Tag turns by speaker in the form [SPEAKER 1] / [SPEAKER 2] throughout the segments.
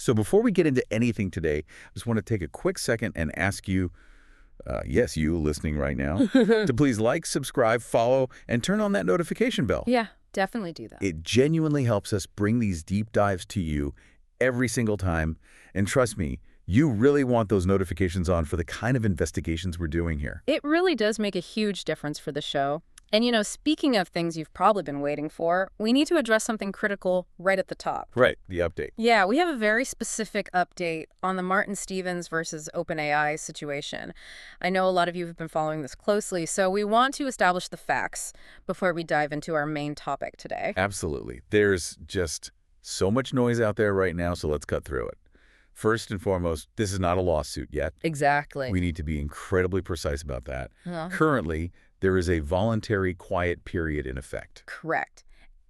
[SPEAKER 1] So before we get into anything today, I just want to take a quick second and ask you, yes, you listening right now, to please like, subscribe, follow, and turn on that notification bell.
[SPEAKER 2] Yeah, definitely do that.
[SPEAKER 1] It genuinely helps us bring these deep dives to you every single time. And trust me, you really want those notifications on for the kind of investigations we're doing here.
[SPEAKER 2] It really does make a huge difference for the show. And speaking of things you've probably been waiting for, we need to address something critical right at the top.
[SPEAKER 1] Right, the update.
[SPEAKER 2] Yeah, we have a very specific update on the Martin Stevens versus OpenAI situation. I know a lot of you have been following this closely, so we want to establish the facts before we dive into our main topic today.
[SPEAKER 1] Absolutely. There's just so much noise out there right now, so let's cut through it. First and foremost, this is not a lawsuit yet.
[SPEAKER 2] Exactly.
[SPEAKER 1] We need to be incredibly precise about that.
[SPEAKER 2] Uh-huh.
[SPEAKER 1] Currently, there is a voluntary quiet period in effect.
[SPEAKER 2] Correct.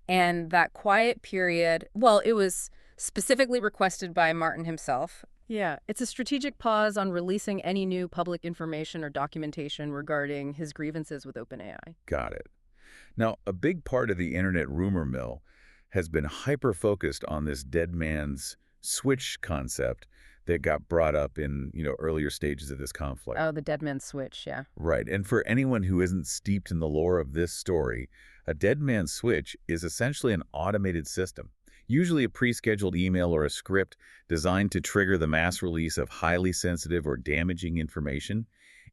[SPEAKER 2] And that quiet period, well, it was specifically requested by Martin himself. Yeah, it's a strategic pause on releasing any new public information or documentation regarding his grievances with OpenAI.
[SPEAKER 1] Got it. Now, a big part of the internet rumor mill has been hyper-focused on this dead man's switch concept that got brought up in, earlier stages of this conflict.
[SPEAKER 2] Oh, the dead man's switch, yeah.
[SPEAKER 1] Right. And for anyone who isn't steeped in the lore of this story, a dead man's switch is essentially an automated system, usually a pre-scheduled email or a script designed to trigger the mass release of highly sensitive or damaging information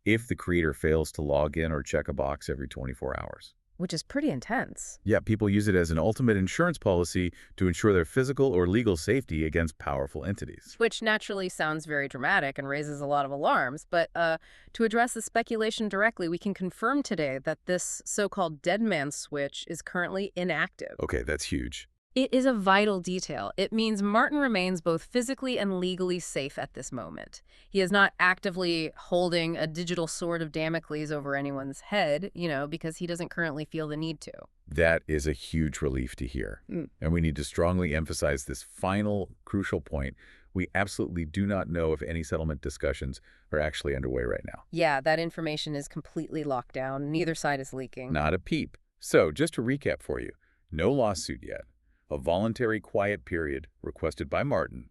[SPEAKER 1] if the creator fails to log in or check a box every 24 hours.
[SPEAKER 2] Which is pretty intense.
[SPEAKER 1] Yeah, people use it as an ultimate insurance policy to ensure their physical or legal safety against powerful entities.
[SPEAKER 2] Which naturally sounds very dramatic and raises a lot of alarms. But to address the speculation directly, we can confirm today that this so-called dead man switch is currently inactive.
[SPEAKER 1] Okay, that's huge.
[SPEAKER 2] It is a vital detail. It means Martin remains both physically and legally safe at this moment. He is not actively holding a digital sword of Damocles over anyone's head, because he doesn't currently feel the need to.
[SPEAKER 1] That is a huge relief to hear. And we need to strongly emphasize this final crucial point. We absolutely do not know if any settlement discussions are actually underway right now.
[SPEAKER 2] Yeah, that information is completely locked down. Neither side is leaking.
[SPEAKER 1] Not a peep. So, just to recap for you, no lawsuit yet. A voluntary quiet period requested by Martin.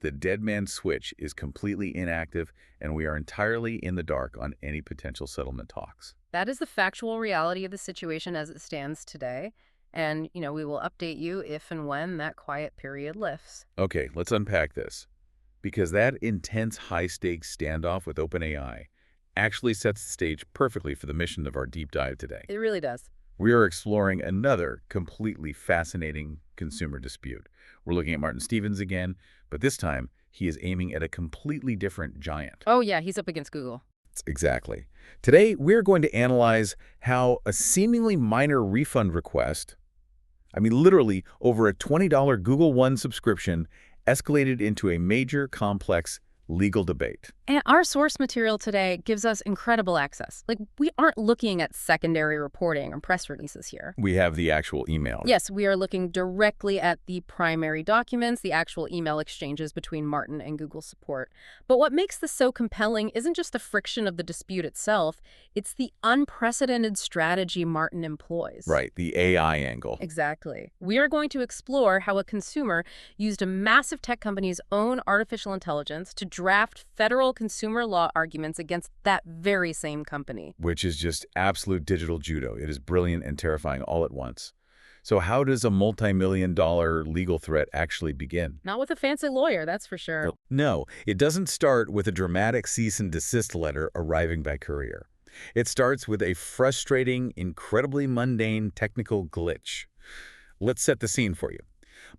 [SPEAKER 1] The dead man switch is completely inactive, and we are entirely in the dark on any potential settlement talks.
[SPEAKER 2] That is the factual reality of the situation as it stands today. And, we will update you if and when that quiet period lifts.
[SPEAKER 1] Okay, let's unpack this. Because that intense high-stakes standoff with OpenAI actually sets the stage perfectly for the mission of our deep dive today.
[SPEAKER 2] It really does.
[SPEAKER 1] We are exploring another completely fascinating consumer dispute. We're looking at Martin Stevens again, but this time he is aiming at a completely different giant.
[SPEAKER 2] Oh yeah, he's up against Google.
[SPEAKER 1] Exactly. Today, we're going to analyze how a seemingly minor refund request, literally over a $20 Google One subscription, escalated into a major, complex legal debate.
[SPEAKER 2] And our source material today gives us incredible access. We aren't looking at secondary reporting or press releases here.
[SPEAKER 1] We have the actual email.
[SPEAKER 2] Yes, we are looking directly at the primary documents, the actual email exchanges between Martin and Google support. But what makes this so compelling isn't just the friction of the dispute itself, it's the unprecedented strategy Martin employs.
[SPEAKER 1] Right, the AI angle.
[SPEAKER 2] Exactly. We are going to explore how a consumer used a massive tech company's own artificial intelligence to draft federal consumer law arguments against that very same company.
[SPEAKER 1] Which is just absolute digital judo. It is brilliant and terrifying all at once. So how does a multi-million-dollar legal threat actually begin?
[SPEAKER 2] Not with a fancy lawyer, that's for sure.
[SPEAKER 1] No, it doesn't start with a dramatic cease and desist letter arriving by courier. It starts with a frustrating, incredibly mundane technical glitch. Let's set the scene for you.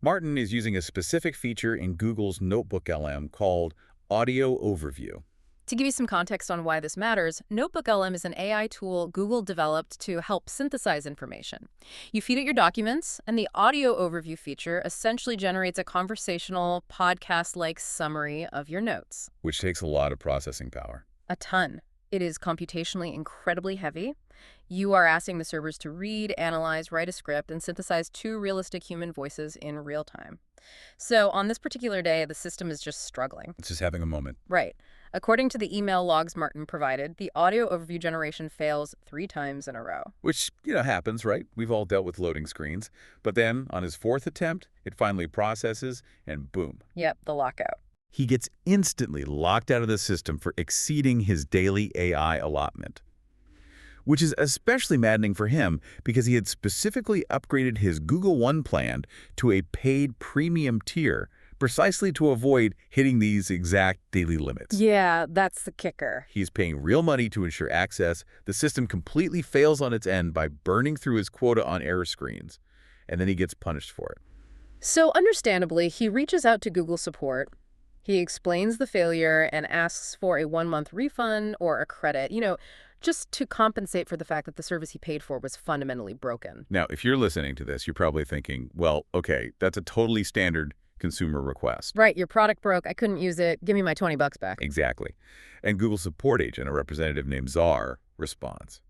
[SPEAKER 1] Martin is using a specific feature in Google's Notebook LM called Audio Overview.
[SPEAKER 2] To give you some context on why this matters, Notebook LM is an AI tool Google developed to help synthesize information. You feed it your documents, and the Audio Overview feature essentially generates a conversational, podcast-like summary of your notes.
[SPEAKER 1] Which takes a lot of processing power.
[SPEAKER 2] A ton. It is computationally incredibly heavy. You are asking the servers to read, analyze, write a script, and synthesize two realistic human voices in real time. So on this particular day, the system is just struggling.
[SPEAKER 1] It's just having a moment.
[SPEAKER 2] Right. According to the email logs Martin provided, the audio overview generation fails 3 times in a row.
[SPEAKER 1] Which, happens, right? We've all dealt with loading screens. But then, on his fourth attempt, it finally processes, and boom.
[SPEAKER 2] Yep, the lockout.
[SPEAKER 1] He gets instantly locked out of the system for exceeding his daily AI allotment. Which is especially maddening for him because he had specifically upgraded his Google One plan to a paid premium tier precisely to avoid hitting these exact daily limits.
[SPEAKER 2] Yeah, that's the kicker.
[SPEAKER 1] He's paying real money to ensure access. The system completely fails on its end by burning through his quota on error screens, and then he gets punished for it.
[SPEAKER 2] So understandably, he reaches out to Google support. He explains the failure and asks for a 1-month refund or a credit, just to compensate for the fact that the service he paid for was fundamentally broken.
[SPEAKER 1] Now, if you're listening to this, you're probably thinking, well, okay, that's a totally standard consumer request.
[SPEAKER 2] Right, your product broke, I couldn't use it, give me my $20 back.
[SPEAKER 1] Exactly. And Google support agent, a representative named Czar, responds.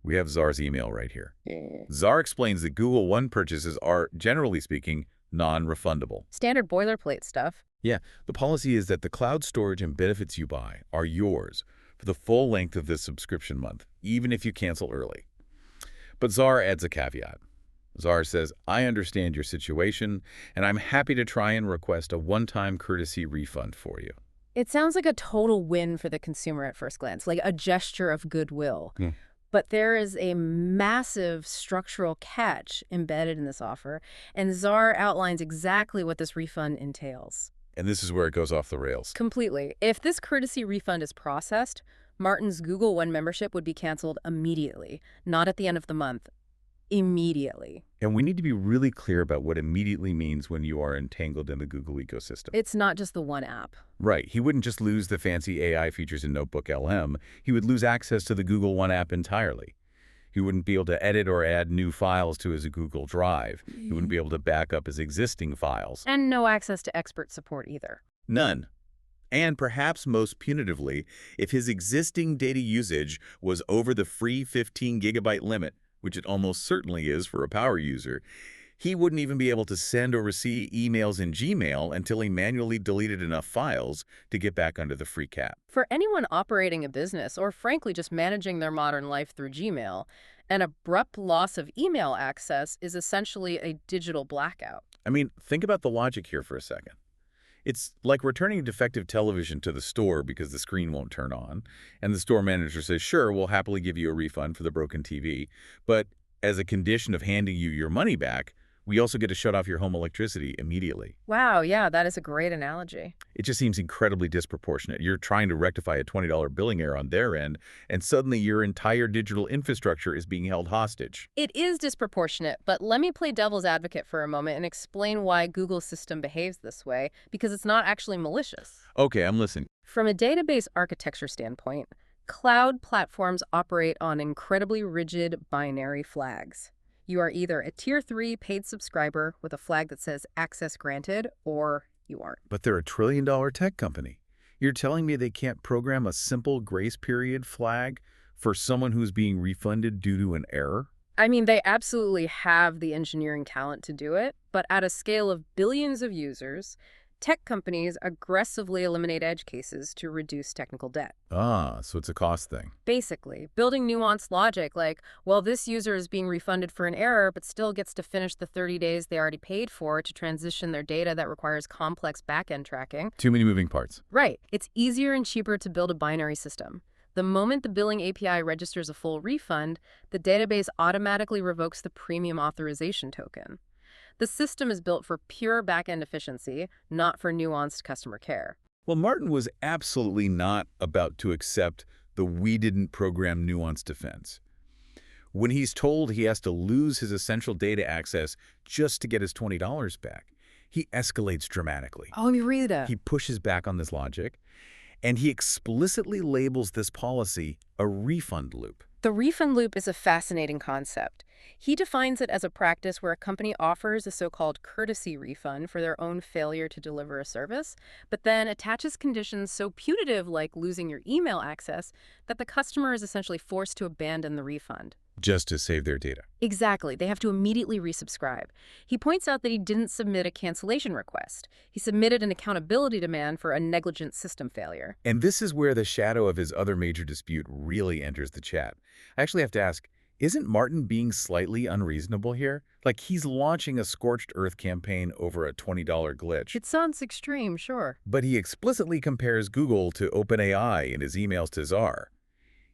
[SPEAKER 1] We have Czar's email right here.
[SPEAKER 2] Yeah.
[SPEAKER 1] Czar explains that Google One purchases are, generally speaking, non-refundable.
[SPEAKER 2] Standard boilerplate stuff.
[SPEAKER 1] Yeah, the policy is that the cloud storage and benefits you buy are yours for the full length of the subscription month, even if you cancel early. But Czar adds a caveat. Czar says, I understand your situation, and I'm happy to try and request a one-time courtesy refund for you.
[SPEAKER 2] It sounds like a total win for the consumer at first glance, like a gesture of goodwill.
[SPEAKER 1] Hmm.
[SPEAKER 2] But there is a massive structural catch embedded in this offer, and Czar outlines exactly what this refund entails.
[SPEAKER 1] And this is where it goes off the rails.
[SPEAKER 2] Completely. If this courtesy refund is processed, Martin's Google One membership would be canceled immediately, not at the end of the month. Immediately.
[SPEAKER 1] And we need to be really clear about what immediately means when you are entangled in the Google ecosystem.
[SPEAKER 2] It's not just the one app.
[SPEAKER 1] Right. He wouldn't just lose the fancy AI features in Notebook LM. He would lose access to the Google One app entirely. He wouldn't be able to edit or add new files to his Google Drive. He wouldn't be able to back up his existing files.
[SPEAKER 2] And no access to expert support either.
[SPEAKER 1] None. And perhaps most punitively, if his existing data usage was over the free 15 gigabyte limit, which it almost certainly is for a power user, he wouldn't even be able to send or receive emails in Gmail until he manually deleted enough files to get back under the free cap.
[SPEAKER 2] For anyone operating a business or frankly just managing their modern life through Gmail, an abrupt loss of email access is essentially a digital blackout.
[SPEAKER 1] I mean, think about the logic here for a second. It's like returning defective television to the store because the screen won't turn on, and the store manager says, sure, we'll happily give you a refund for the broken TV, but as a condition of handing you your money back, we also get to shut off your home electricity immediately.
[SPEAKER 2] Wow, yeah, that is a great analogy.
[SPEAKER 1] It just seems incredibly disproportionate. You're trying to rectify a $20 billing error on their end, and suddenly your entire digital infrastructure is being held hostage.
[SPEAKER 2] It is disproportionate, but let me play devil's advocate for a moment and explain why Google's system behaves this way, because it's not actually malicious.
[SPEAKER 1] Okay, I'm listening.
[SPEAKER 2] From a database architecture standpoint, cloud platforms operate on incredibly rigid binary flags. You are either a Tier 3 paid subscriber with a flag that says access granted, or you aren't.
[SPEAKER 1] But they're a trillion-dollar tech company. You're telling me they can't program a simple grace period flag for someone who's being refunded due to an error?
[SPEAKER 2] I mean, they absolutely have the engineering talent to do it, but at a scale of billions of users, tech companies aggressively eliminate edge cases to reduce technical debt.
[SPEAKER 1] Ah, so it's a cost thing.
[SPEAKER 2] Basically, building nuanced logic like, well, this user is being refunded for an error, but still gets to finish the 30 days they already paid for to transition their data that requires complex back-end tracking.
[SPEAKER 1] Too many moving parts.
[SPEAKER 2] Right. It's easier and cheaper to build a binary system. The moment the billing API registers a full refund, the database automatically revokes the premium authorization token. The system is built for pure back-end efficiency, not for nuanced customer care.
[SPEAKER 1] Well, Martin was absolutely not about to accept the "we didn't program nuance" defense. When he's told he has to lose his essential data access just to get his $20 back, he escalates dramatically.
[SPEAKER 2] Oh, let me read that.
[SPEAKER 1] He pushes back on this logic, and he explicitly labels this policy a refund loop.
[SPEAKER 2] The refund loop is a fascinating concept. He defines it as a practice where a company offers a so-called courtesy refund for their own failure to deliver a service, but then attaches conditions so punitive, like losing your email access, that the customer is essentially forced to abandon the refund.
[SPEAKER 1] just to save their data.
[SPEAKER 2] Exactly. They have to immediately resubscribe. He points out that he didn't submit a cancellation request. He submitted an accountability demand for a negligent system failure.
[SPEAKER 1] And this is where the shadow of his other major dispute really enters the chat. I actually have to ask, isn't Martin being slightly unreasonable here? Like he's launching a scorched earth campaign over a $20 glitch.
[SPEAKER 2] It sounds extreme, sure.
[SPEAKER 1] But he explicitly compares Google to OpenAI in his emails to Czar.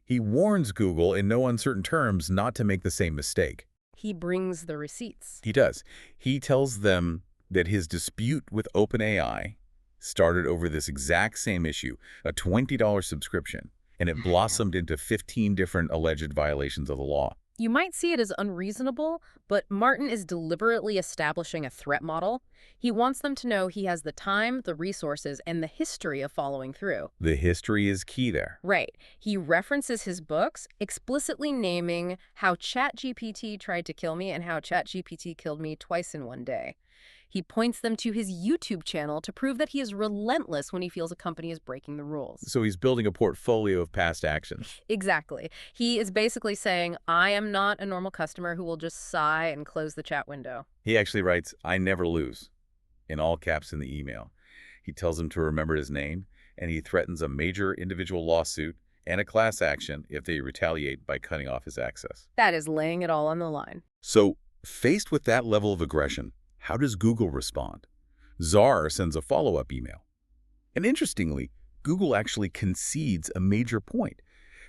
[SPEAKER 1] He warns Google in no uncertain terms not to make the same mistake.
[SPEAKER 2] He brings the receipts.
[SPEAKER 1] He does. He tells them that his dispute with OpenAI started over this exact same issue, a $20 subscription, and it blossomed into 15 different alleged violations of the law.
[SPEAKER 2] You might see it as unreasonable, but Martin is deliberately establishing a threat model. He wants them to know he has the time, the resources, and the history of following through.
[SPEAKER 1] The history is key there.
[SPEAKER 2] Right. He references his books, explicitly naming how ChatGPT tried to kill me and how ChatGPT killed me twice in one day. He points them to his YouTube channel to prove that he is relentless when he feels a company is breaking the rules.
[SPEAKER 1] So he's building a portfolio of past actions.
[SPEAKER 2] Exactly. He is basically saying, I am not a normal customer who will just sigh and close the chat window.
[SPEAKER 1] He actually writes, "I never lose," in all caps in the email. He tells them to remember his name, and he threatens a major individual lawsuit and a class action if they retaliate by cutting off his access.
[SPEAKER 2] That is laying it all on the line.
[SPEAKER 1] So, faced with that level of aggression, how does Google respond? Czar sends a follow-up email. And interestingly, Google actually concedes a major point.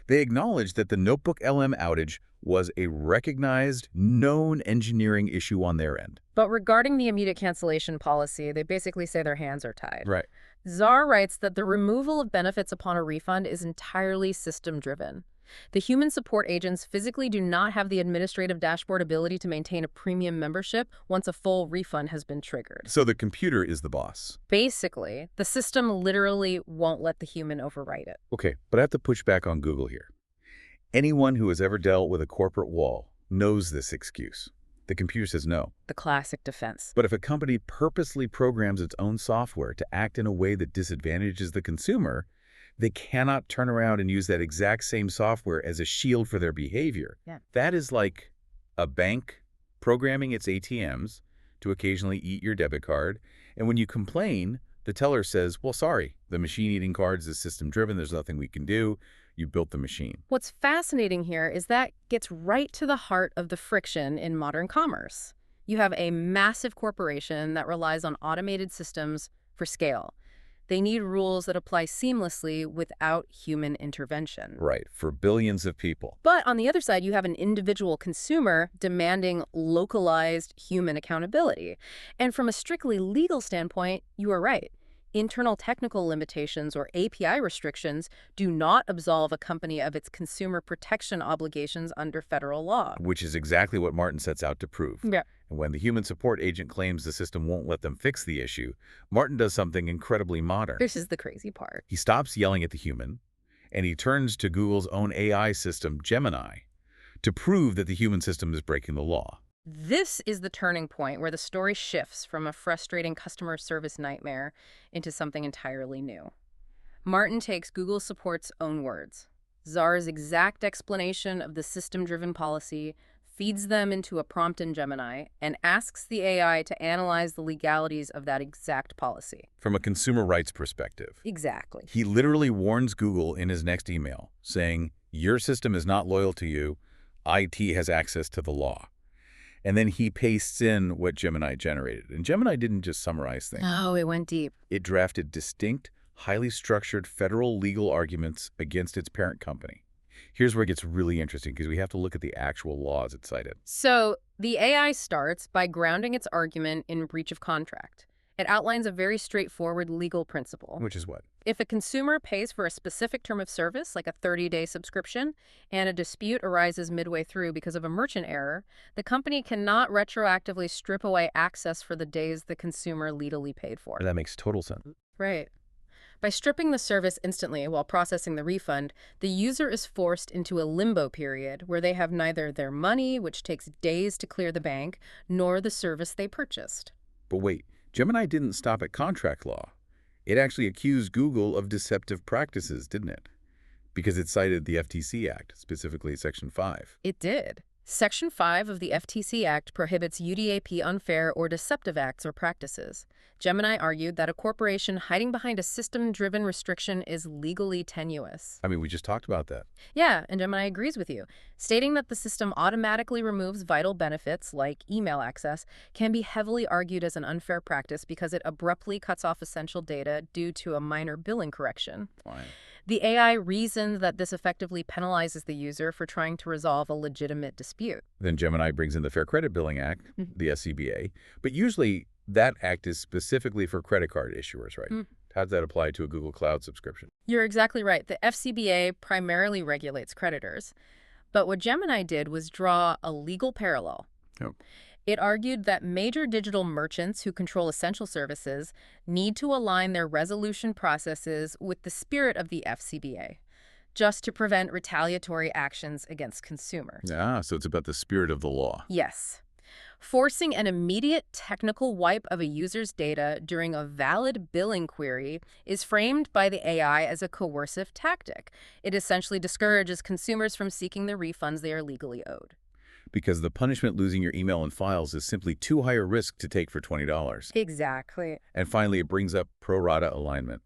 [SPEAKER 1] They acknowledge that the Notebook LM outage was a recognized, known engineering issue on their end.
[SPEAKER 2] But regarding the immediate cancellation policy, they basically say their hands are tied.
[SPEAKER 1] Right.
[SPEAKER 2] Czar writes that the removal of benefits upon a refund is entirely system-driven. The human support agents physically do not have the administrative dashboard ability to maintain a premium membership once a full refund has been triggered.
[SPEAKER 1] So the computer is the boss.
[SPEAKER 2] Basically, the system literally won't let the human overwrite it.
[SPEAKER 1] Okay, but I have to push back on Google here. Anyone who has ever dealt with a corporate wall knows this excuse. The computer says no.
[SPEAKER 2] The classic defense.
[SPEAKER 1] But if a company purposely programs its own software to act in a way that disadvantages the consumer, they cannot turn around and use that exact same software as a shield for their behavior.
[SPEAKER 2] Yeah.
[SPEAKER 1] That is like a bank programming its ATMs to occasionally eat your debit card, and when you complain, the teller says, well, sorry, the machine eating cards is system-driven, there's nothing we can do, you built the machine.
[SPEAKER 2] What's fascinating here is that gets right to the heart of the friction in modern commerce. You have a massive corporation that relies on automated systems for scale. They need rules that apply seamlessly without human intervention.
[SPEAKER 1] Right, for billions of people.
[SPEAKER 2] But on the other side, you have an individual consumer demanding localized human accountability. And from a strictly legal standpoint, you are right. Internal technical limitations or API restrictions do not absolve a company of its consumer protection obligations under federal law.
[SPEAKER 1] Which is exactly what Martin sets out to prove.
[SPEAKER 2] Yeah.
[SPEAKER 1] And when the human support agent claims the system won't let them fix the issue, Martin does something incredibly modern.
[SPEAKER 2] This is the crazy part.
[SPEAKER 1] He stops yelling at the human, and he turns to Google's own AI system, Gemini, to prove that the human system is breaking the law.
[SPEAKER 2] This is the turning point where the story shifts from a frustrating customer service nightmare into something entirely new. Martin takes Google Support's own words, Czar's exact explanation of the system-driven policy, feeds them into a prompt in Gemini, and asks the AI to analyze the legalities of that exact policy.
[SPEAKER 1] From a consumer rights perspective.
[SPEAKER 2] Exactly.
[SPEAKER 1] He literally warns Google in his next email, saying, your system is not loyal to you, IT has access to the law. And then he pastes in what Gemini generated. And Gemini didn't just summarize things.
[SPEAKER 2] Oh, it went deep.
[SPEAKER 1] It drafted distinct, highly structured federal legal arguments against its parent company. Here's where it gets really interesting because we have to look at the actual laws it cited.
[SPEAKER 2] So the AI starts by grounding its argument in breach of contract. It outlines a very straightforward legal principle.
[SPEAKER 1] Which is what?
[SPEAKER 2] If a consumer pays for a specific term of service, like a 30-day subscription, and a dispute arises midway through because of a merchant error, the company cannot retroactively strip away access for the days the consumer legally paid for.
[SPEAKER 1] That makes total sense.
[SPEAKER 2] Right. By stripping the service instantly while processing the refund, the user is forced into a limbo period where they have neither their money, which takes days to clear the bank, nor the service they purchased.
[SPEAKER 1] But wait, Gemini didn't stop at contract law. It actually accused Google of deceptive practices, didn't it? because it cited the FTC Act, specifically Section 5.
[SPEAKER 2] It did. Section 5 of the FTC Act prohibits UDAP unfair or deceptive acts or practices. Gemini argued that a corporation hiding behind a system-driven restriction is legally tenuous.
[SPEAKER 1] I mean, we just talked about that.
[SPEAKER 2] Yeah, and Gemini agrees with you, stating that the system automatically removes vital benefits like email access can be heavily argued as an unfair practice because it abruptly cuts off essential data due to a minor billing correction.
[SPEAKER 1] Fine.
[SPEAKER 2] The AI reasoned that this effectively penalizes the user for trying to resolve a legitimate dispute.
[SPEAKER 1] Then Gemini brings in the Fair Credit Billing Act, the SCBA, but usually that act is specifically for credit card issuers, right? How does that apply to a Google Cloud subscription?
[SPEAKER 2] You're exactly right. The FCBA primarily regulates creditors. But what Gemini did was draw a legal parallel.
[SPEAKER 1] Oh.
[SPEAKER 2] It argued that major digital merchants who control essential services need to align their resolution processes with the spirit of the FCBA, just to prevent retaliatory actions against consumers.
[SPEAKER 1] Ah, so it's about the spirit of the law.
[SPEAKER 2] Yes. Forcing an immediate technical wipe of a user's data during a valid billing query is framed by the AI as a coercive tactic. It essentially discourages consumers from seeking the refunds they are legally owed.
[SPEAKER 1] Because the punishment losing your email and files is simply too high a risk to take for $20.
[SPEAKER 2] Exactly.
[SPEAKER 1] And finally, it brings up pro rata alignment,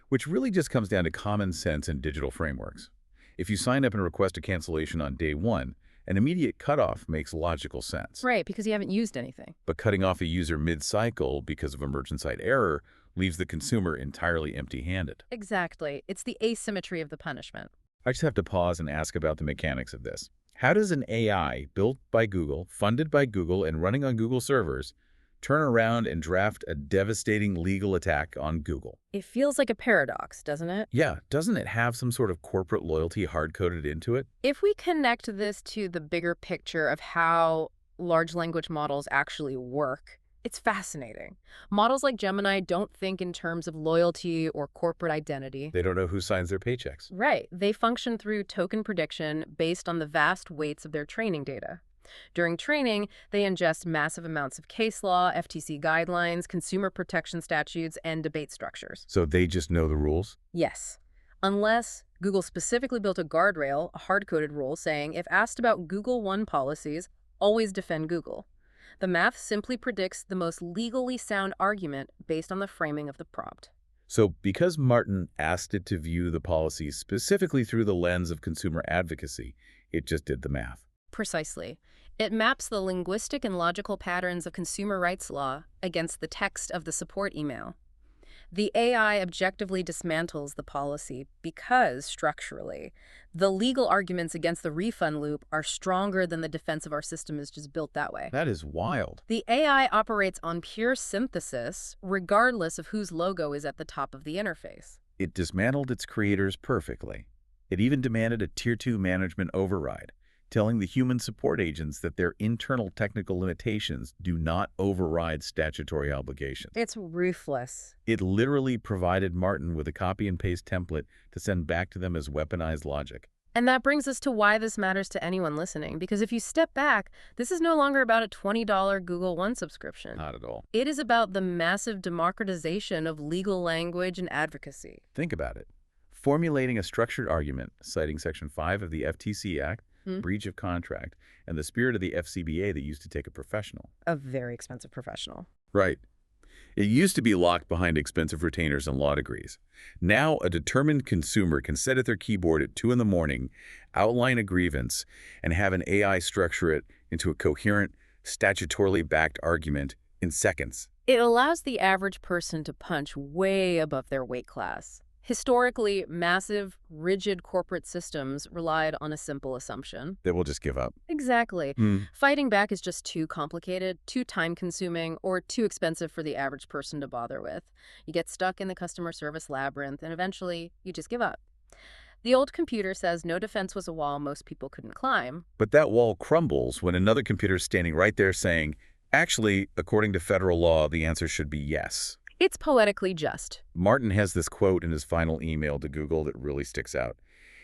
[SPEAKER 1] which really just comes down to common sense and digital frameworks. If you sign up and request a cancellation on day one, an immediate cutoff makes logical sense.
[SPEAKER 2] Right, because you haven't used anything.
[SPEAKER 1] But cutting off a user mid-cycle because of emergent site error leaves the consumer entirely empty-handed.
[SPEAKER 2] Exactly. It's the asymmetry of the punishment.
[SPEAKER 1] I just have to pause and ask about the mechanics of this. How does an AI built by Google, funded by Google, and running on Google servers turn around and draft a devastating legal attack on Google?
[SPEAKER 2] It feels like a paradox, doesn't it?
[SPEAKER 1] Yeah, doesn't it have some sort of corporate loyalty hard-coded into it?
[SPEAKER 2] If we connect this to the bigger picture of how large language models actually work, it's fascinating. Models like Gemini don't think in terms of loyalty or corporate identity.
[SPEAKER 1] They don't know who signs their paychecks.
[SPEAKER 2] Right. They function through token prediction based on the vast weights of their training data. During training, they ingest massive amounts of case law, FTC guidelines, consumer protection statutes, and debate structures.
[SPEAKER 1] So they just know the rules?
[SPEAKER 2] Yes. Unless Google specifically built a guardrail, a hard-coded rule saying if asked about Google One policies, always defend Google. The math simply predicts the most legally sound argument based on the framing of the prompt.
[SPEAKER 1] So because Martin asked it to view the policies specifically through the lens of consumer advocacy, it just did the math.
[SPEAKER 2] Precisely. It maps the linguistic and logical patterns of consumer rights law against the text of the support email. The AI objectively dismantles the policy because, structurally, the legal arguments against the refund loop are stronger than the defense of our system is just built that way.
[SPEAKER 1] That is wild.
[SPEAKER 2] The AI operates on pure synthesis, regardless of whose logo is at the top of the interface.
[SPEAKER 1] It dismantled its creators perfectly. It even demanded a Tier 2 management override, telling the human support agents that their internal technical limitations do not override statutory obligations.
[SPEAKER 2] It's ruthless.
[SPEAKER 1] It literally provided Martin with a copy-and-paste template to send back to them as weaponized logic.
[SPEAKER 2] And that brings us to why this matters to anyone listening, because if you step back, this is no longer about a $20 Google One subscription.
[SPEAKER 1] Not at all.
[SPEAKER 2] It is about the massive democratization of legal language and advocacy.
[SPEAKER 1] Think about it. Formulating a structured argument, citing Section 5 of the FTC Act, breach of contract, and the spirit of the FCBA that used to take a professional.
[SPEAKER 2] A very expensive professional.
[SPEAKER 1] Right. It used to be locked behind expensive retainers and law degrees. Now, a determined consumer can sit at their keyboard at 2 in the morning, outline a grievance, and have an AI structure it into a coherent, statutorily backed argument in seconds.
[SPEAKER 2] It allows the average person to punch way above their weight class. Historically, massive, rigid corporate systems relied on a simple assumption.
[SPEAKER 1] They will just give up.
[SPEAKER 2] Exactly. Fighting back is just too complicated, too time-consuming, or too expensive for the average person to bother with. You get stuck in the customer service labyrinth, and eventually, you just give up. The old computer says no defense was a wall most people couldn't climb.
[SPEAKER 1] But that wall crumbles when another computer's standing right there saying, actually, according to federal law, the answer should be yes.
[SPEAKER 2] It's poetically just.
[SPEAKER 1] Martin has this quote in his final email to Google that really sticks out.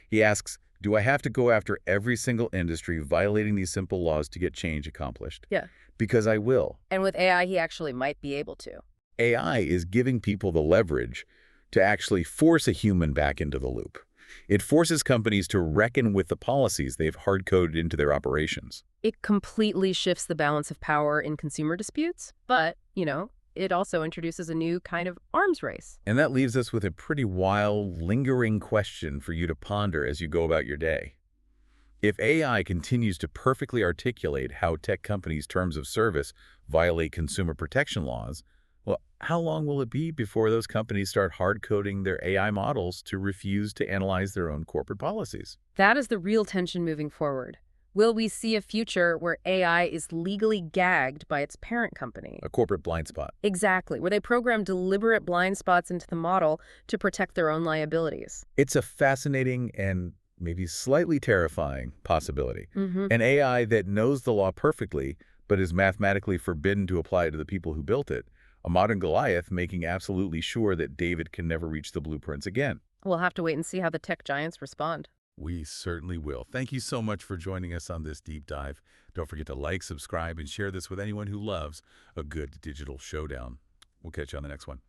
[SPEAKER 1] He asks, do I have to go after every single industry violating these simple laws to get change accomplished?
[SPEAKER 2] Yeah.
[SPEAKER 1] Because I will.
[SPEAKER 2] And with AI, he actually might be able to.
[SPEAKER 1] AI is giving people the leverage to actually force a human back into the loop. It forces companies to reckon with the policies they've hard-coded into their operations.
[SPEAKER 2] It completely shifts the balance of power in consumer disputes, but, it also introduces a new kind of arms race.
[SPEAKER 1] And that leaves us with a pretty wild, lingering question for you to ponder as you go about your day. If AI continues to perfectly articulate how tech companies' terms of service violate consumer protection laws, well, how long will it be before those companies start hard-coding their AI models to refuse to analyze their own corporate policies?
[SPEAKER 2] That is the real tension moving forward. Will we see a future where AI is legally gagged by its parent company?
[SPEAKER 1] A corporate blind spot.
[SPEAKER 2] Exactly, where they program deliberate blind spots into the model to protect their own liabilities.
[SPEAKER 1] It's a fascinating and maybe slightly terrifying possibility.
[SPEAKER 2] Hmm.
[SPEAKER 1] An AI that knows the law perfectly, but is mathematically forbidden to apply it to the people who built it. A modern Goliath making absolutely sure that David can never reach the blueprints again.
[SPEAKER 2] We'll have to wait and see how the tech giants respond.
[SPEAKER 1] We certainly will. Thank you so much for joining us on this deep dive. Don't forget to like, subscribe, and share this with anyone who loves a good digital showdown. We'll catch you on the next one.